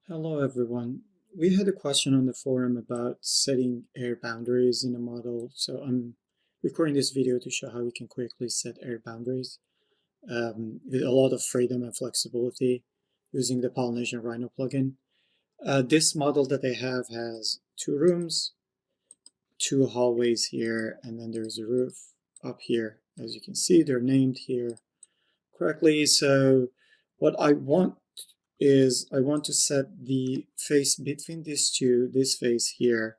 Hello everyone. We had a question on the forum about setting air boundaries in a model. So I'm recording this video to show how we can quickly set air boundaries with a lot of freedom and flexibility using the Pollination Rhino plugin. This model that I have has two rooms, two hallways here, and then there's a roof up here. As you can see, they're named here correctly. So what I want is I want to set the face between these two, this face here,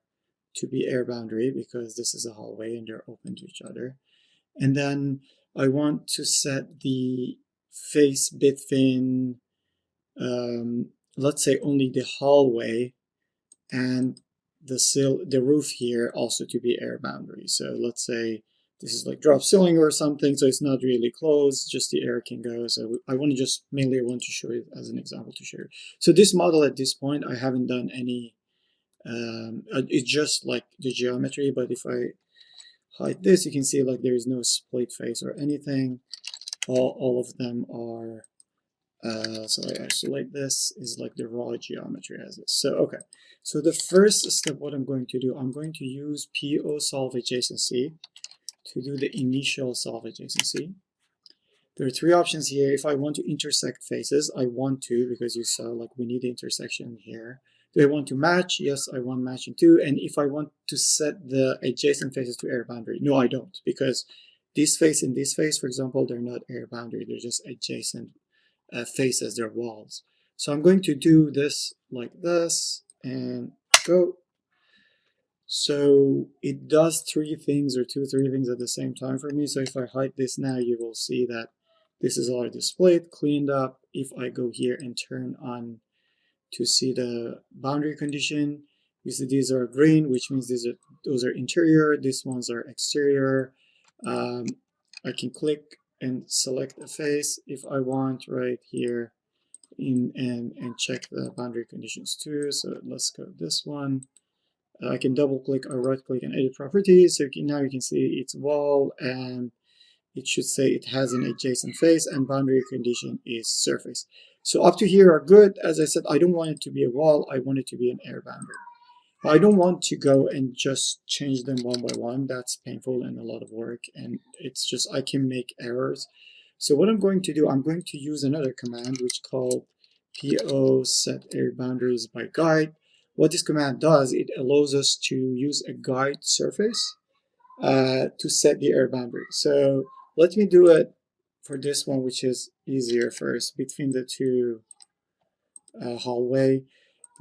to be air boundary because this is a hallway and they're open to each other. And then I want to set the face between, let's say, only the hallway and the roof here also to be air boundary. So let's say this is like drop ceiling or something, so it's not really closed, just the air can go. So I want to just mainly want to show it as an example to show you. So this model at this point, I haven't done any, it's just like the geometry, but if I hide this, you can see like there is no split face or anything. All of them are so I isolate this is like the raw geometry as is. So okay, so the first step, what I'm going to do, I'm going to use PO solve adjacency to do the initial solve adjacency. There are three options here. If I want to intersect faces, I want to, because you saw like we need the intersection here. Do I want to match? Yes, I want matching too. And if I want to set the adjacent faces to air boundary, no, I don't, because this face and this face, for example, they're not air boundary, they're just adjacent faces, they're walls. So I'm going to do this like this and go. So it does three things or three things at the same time for me. So if I hide this now, you will see that this is already displayed, cleaned up. If I go here and turn on to see the boundary condition, you see these are green, which means those are interior. These ones are exterior. I can click and select a face if I want right here and check the boundary conditions too. So let's go this one. I can double click or right click and edit properties. So now you can see it's wall and it should say it has an adjacent face and boundary condition is surface. So up to here are good. As I said, I don't want it to be a wall. I want it to be an air boundary. I don't want to go and just change them one by one. That's painful and a lot of work, and it's just I can make errors. So what I'm going to do, I'm going to use another command which called PO set air boundaries by guide. What this command does, it allows us to use a guide surface to set the air boundary. So let me do it for this one, which is easier first, between the two hallway.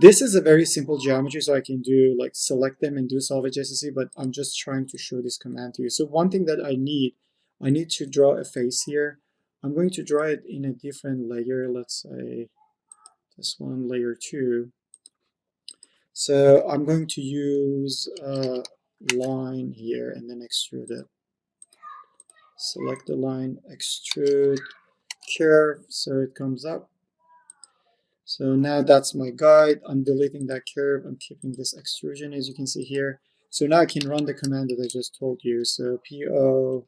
This is a very simple geometry, so I can do like select them and do solve adjacency, but I'm just trying to show this command to you. So one thing that I need to draw a face here. I'm going to draw it in a different layer. Let's say this one, layer 2. So I'm going to use a line here and then extrude it. Select the line, extrude, curve, so it comes up. So now that's my guide. I'm deleting that curve. I'm keeping this extrusion, as you can see here. So now I can run the command that I just told you. So PO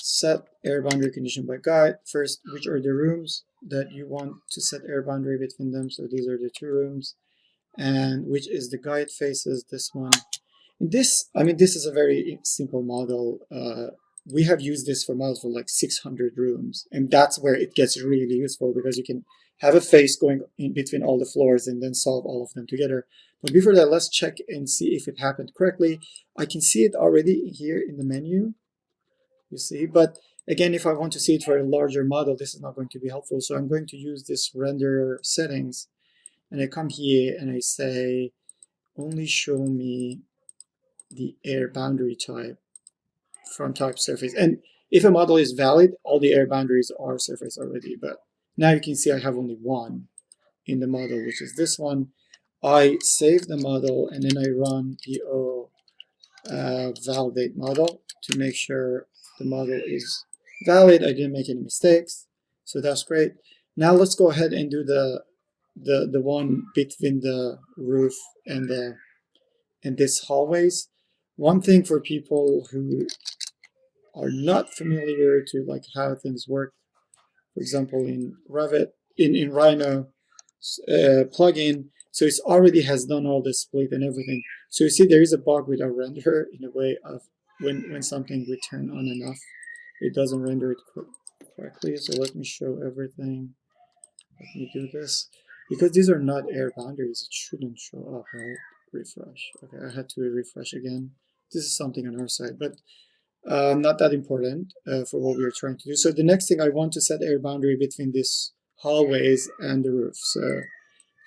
set air boundary condition by guide. First, which are the rooms that you want to set air boundary between them? So these are the two rooms. And which is the guide faces, this one. And this, I mean, this is a very simple model. We have used this for models for like 600 rooms. And that's where it gets really useful because you can have a face going in between all the floors and then solve all of them together. But before that, let's check and see if it happened correctly. I can see it already here in the menu, you see, but again, if I want to see it for a larger model, this is not going to be helpful. So I'm going to use this render settings, and I come here and I say, only show me the air boundary type from type surface. And if a model is valid, all the air boundaries are surface already, but now you can see I have only one in the model, which is this one. I save the model and then I run PO validate model to make sure the model is valid. I didn't make any mistakes, so that's great. Now let's go ahead and do the one between the roof and this hallways. One thing for people who are not familiar to like how things work, for example, in Revit, in Rhino. plugin, so it already has done all the split and everything. So you see there is a bug with our render in a way of when something we turn on and off, it doesn't render it correctly. So let me show everything. Let me do this. Because these are not air boundaries, it shouldn't show up, right? Refresh. Okay, I had to refresh again. This is something on our side, but not that important for what we are trying to do. So the next thing, I want to set air boundary between these hallways and the roof. So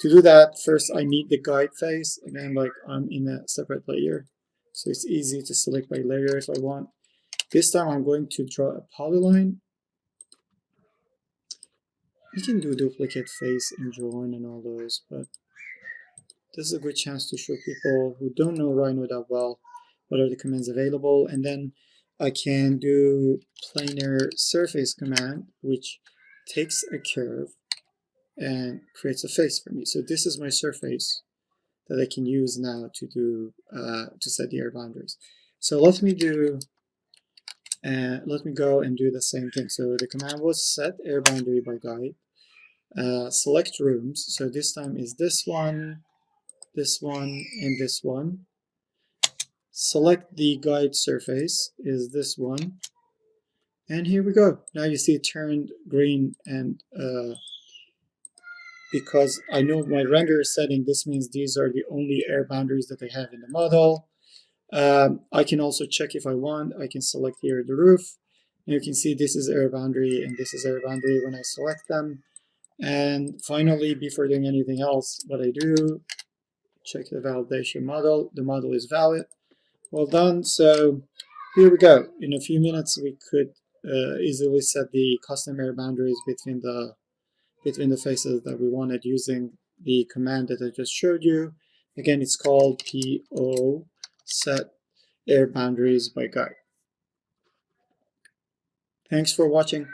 to do that, first I need the guide face. Again, like I'm in a separate layer, so it's easy to select by layer if I want. This time I'm going to draw a polyline. You can do duplicate face and join and all those, but this is a good chance to show people who don't know Rhino that well what are the commands available. And then I can do planar surface command, which takes a curve and creates a face for me. So this is my surface that I can use now to do to set the air boundaries. So let me go and do the same thing. So the command was set air boundary by guide. Select rooms. So this time is this one, and this one. Select the guide surface is this one. And here we go. Now you see it turned green, and because I know my render setting, this means these are the only air boundaries that I have in the model. I can also check if I want. I can select here the roof. And you can see this is air boundary and this is air boundary when I select them. And finally, before doing anything else, what I do, check the validation model. The model is valid. Well done. So here we go. In a few minutes, we could easily set the custom air boundaries between the faces that we wanted using the command that I just showed you. Again, it's called PO set air boundaries by guide. Thanks for watching.